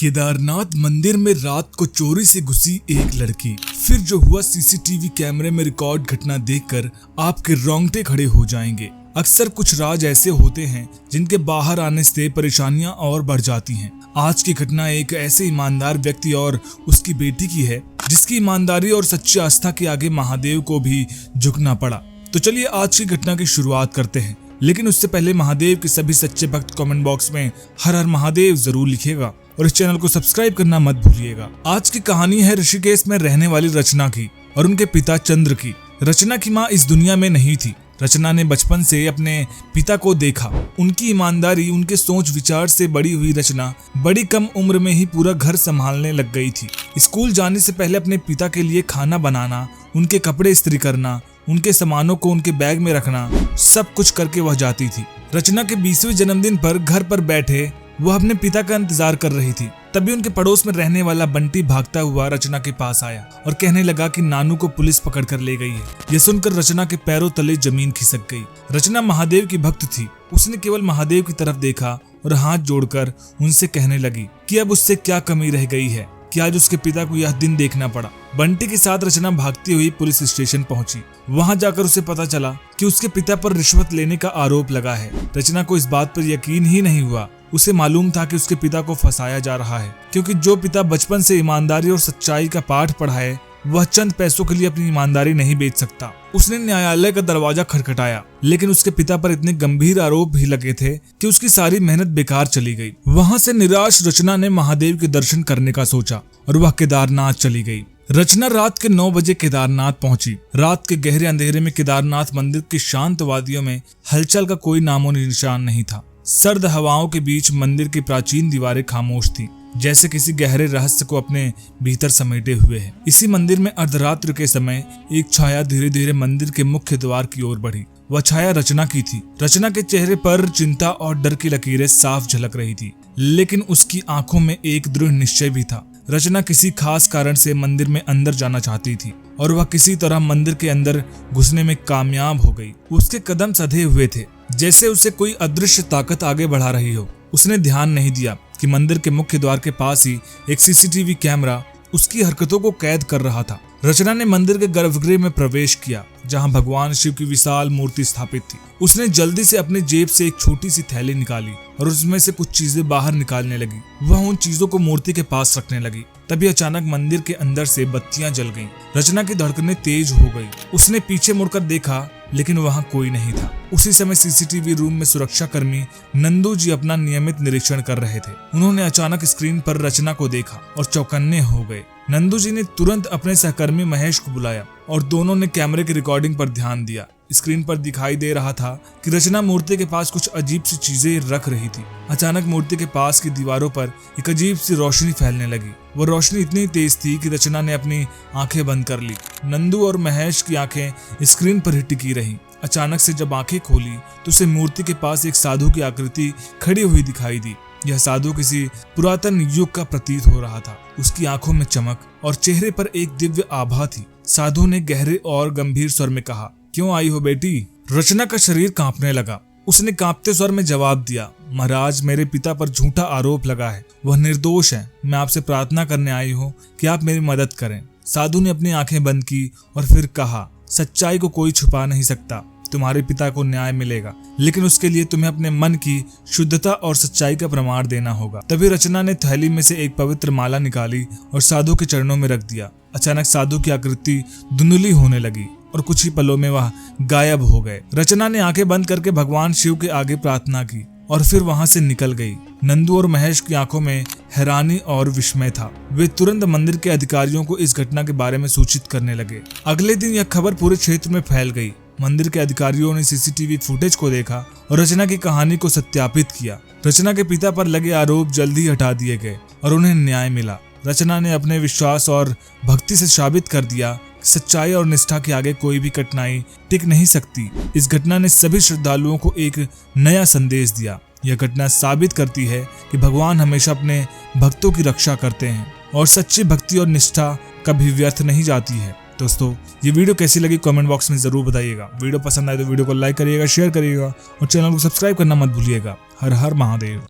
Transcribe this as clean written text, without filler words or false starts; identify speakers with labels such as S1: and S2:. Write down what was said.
S1: केदारनाथ मंदिर में रात को चोरी से घुसी एक लड़की। फिर जो हुआ सीसीटीवी कैमरे में रिकॉर्ड घटना देखकर आपके रोंगटे खड़े हो जाएंगे। अक्सर कुछ राज ऐसे होते हैं जिनके बाहर आने से परेशानियां और बढ़ जाती हैं। आज की घटना एक ऐसे ईमानदार व्यक्ति और उसकी बेटी की है जिसकी ईमानदारी और सच्ची आस्था के आगे महादेव को भी झुकना पड़ा। तो चलिए आज की घटना की शुरुआत करते हैं, लेकिन उससे पहले महादेव के सभी सच्चे भक्त कमेंट बॉक्स में हर हर महादेव जरूर लिखिएगा और इस चैनल को सब्सक्राइब करना मत भूलिएगा। आज की कहानी है ऋषिकेश में रहने वाली रचना की और उनके पिता चंद्र की। रचना की माँ इस दुनिया में नहीं थी। रचना ने बचपन से अपने पिता को देखा। उनकी ईमानदारी, उनके सोच विचार से बड़ी हुई रचना बड़ी कम उम्र में ही पूरा घर संभालने लग गई थी। स्कूल जाने से पहले अपने पिता के लिए खाना बनाना, उनके कपड़े इस्त्री करना, उनके सामानों को उनके बैग में रखना, सब कुछ करके वह जाती थी। रचना के 20वें जन्मदिन पर घर पर बैठे वह अपने पिता का इंतजार कर रही थी। तभी उनके पड़ोस में रहने वाला बंटी भागता हुआ रचना के पास आया और कहने लगा कि नानू को पुलिस पकड़ कर ले गई है। यह सुनकर रचना के पैरों तले जमीन खिसक गई। रचना महादेव की भक्त थी। उसने केवल महादेव की तरफ देखा और हाथ जोड़कर उनसे कहने लगी कि अब उससे क्या कमी रह गई है कि आज उसके पिता को यह दिन देखना पड़ा। बंटी के साथ रचना भागती हुई पुलिस स्टेशन पहुंची। वहां जाकर उसे पता चला कि उसके पिता पर रिश्वत लेने का आरोप लगा है। रचना को इस बात पर यकीन ही नहीं हुआ। उसे मालूम था कि उसके पिता को फंसाया जा रहा है, क्योंकि जो पिता बचपन से ईमानदारी और सच्चाई का पाठ पढ़ाए वह चंद पैसों के लिए अपनी ईमानदारी नहीं बेच सकता। उसने न्यायालय का दरवाजा खटखटाया, लेकिन उसके पिता पर इतने गंभीर आरोप भी लगे थे कि उसकी सारी मेहनत बेकार चली गई। वहां से निराश रचना ने महादेव के दर्शन करने का सोचा और वह केदारनाथ चली गई। रचना रात के 9 बजे केदारनाथ पहुंची। रात के गहरे अंधेरे में केदारनाथ मंदिर की शांत वादियों में हलचल का कोई नामो निशान नहीं था। सर्द हवाओं के बीच मंदिर की प्राचीन दीवारें खामोश थीं, जैसे किसी गहरे रहस्य को अपने भीतर समेटे हुए है। इसी मंदिर में अर्धरात्र के समय एक छाया धीरे धीरे मंदिर के मुख्य द्वार की ओर बढ़ी। वह छाया रचना की थी। रचना के चेहरे पर चिंता और डर की लकीरें साफ झलक रही थी, लेकिन उसकी आंखों में एक दृढ़ निश्चय भी था। रचना किसी खास कारण से मंदिर में अंदर जाना चाहती थी और वह किसी तरह मंदिर के अंदर घुसने में कामयाब हो गई। उसके कदम सधे हुए थे, जैसे उसे कोई अदृश्य ताकत आगे बढ़ा रही हो। उसने ध्यान नहीं दिया कि मंदिर के मुख्य द्वार के पास ही एक सीसीटीवी कैमरा उसकी हरकतों को कैद कर रहा था। रचना ने मंदिर के गर्भगृह में प्रवेश किया, जहां भगवान शिव की विशाल मूर्ति स्थापित थी। उसने जल्दी से अपनी जेब से एक छोटी सी थैली निकाली और उसमें से कुछ चीजें बाहर निकालने लगी। वह उन चीजों को मूर्ति के पास रखने लगी। तभी अचानक मंदिर के अंदर से बत्तियां जल गईं। रचना की धड़कनें तेज हो गई। उसने पीछे मुड़कर देखा, लेकिन वहां कोई नहीं था। उसी समय सीसीटीवी रूम में सुरक्षा कर्मी नंदू जी अपना नियमित निरीक्षण कर रहे थे। उन्होंने अचानक स्क्रीन पर रचना को देखा और चौकन्ने हो गए। नंदू जी ने तुरंत अपने सहकर्मी महेश को बुलाया और दोनों ने कैमरे की रिकॉर्डिंग पर ध्यान दिया। स्क्रीन पर दिखाई दे रहा था कि रचना मूर्ति के पास कुछ अजीब सी चीजें रख रही थी। अचानक मूर्ति के पास की दीवारों पर एक अजीब सी रोशनी फैलने लगी। वो रोशनी इतनी तेज थी कि रचना ने अपनी आंखें बंद कर ली। नंदू और महेश की आंखें स्क्रीन पर ही टिकी रहीं। अचानक से जब आंखें खोली तो उसे मूर्ति के पास एक साधु की आकृति खड़ी हुई दिखाई दी। यह साधु किसी पुरातन युग का प्रतीत हो रहा था। उसकी आंखों में चमक और चेहरे पर एक दिव्य आभा थी। साधु ने गहरे और गंभीर स्वर में कहा, क्यों आई हो बेटी? रचना का शरीर कांपने लगा। उसने कांपते स्वर में जवाब दिया, महाराज, मेरे पिता पर झूठा आरोप लगा है। वह निर्दोष है। मैं आपसे प्रार्थना करने आई हूँ कि आप मेरी मदद करें। साधु ने अपनी आंखें बंद की और फिर कहा, सच्चाई को कोई छुपा नहीं सकता। तुम्हारे पिता को न्याय मिलेगा, लेकिन उसके लिए तुम्हें अपने मन की शुद्धता और सच्चाई का प्रमाण देना होगा। तभी रचना ने थैली में से एक पवित्र माला निकाली और साधु के चरणों में रख दिया। अचानक साधु की आकृति धुंधली होने लगी और कुछ ही पलों में वह गायब हो गए। रचना ने आंखें बंद करके भगवान शिव के आगे प्रार्थना की और फिर वहां से निकल गई। नंदू और महेश की आंखों में हैरानी और विस्मय था। वे तुरंत मंदिर के अधिकारियों को इस घटना के बारे में सूचित करने लगे। अगले दिन यह खबर पूरे क्षेत्र में फैल गई। मंदिर के अधिकारियों ने सीसीटीवी फुटेज को देखा और रचना की कहानी को सत्यापित किया। रचना के पिता पर लगे आरोप जल्दी हटा दिए गए और उन्हें न्याय मिला। रचना ने अपने विश्वास और भक्ति से साबित कर दिया कि सच्चाई और निष्ठा के आगे कोई भी कठिनाई टिक नहीं सकती। इस घटना ने सभी श्रद्धालुओं को एक नया संदेश दिया। यह घटना साबित करती है कि भगवान हमेशा अपने भक्तों की रक्षा करते हैं और सच्ची भक्ति और निष्ठा कभी व्यर्थ नहीं जाती है। दोस्तों, ये वीडियो कैसी लगी कमेंट बॉक्स में जरूर बताइएगा। वीडियो पसंद आए तो वीडियो को लाइक करिएगा, शेयर करिएगा और चैनल को सब्सक्राइब करना मत भूलिएगा। हर हर महादेव।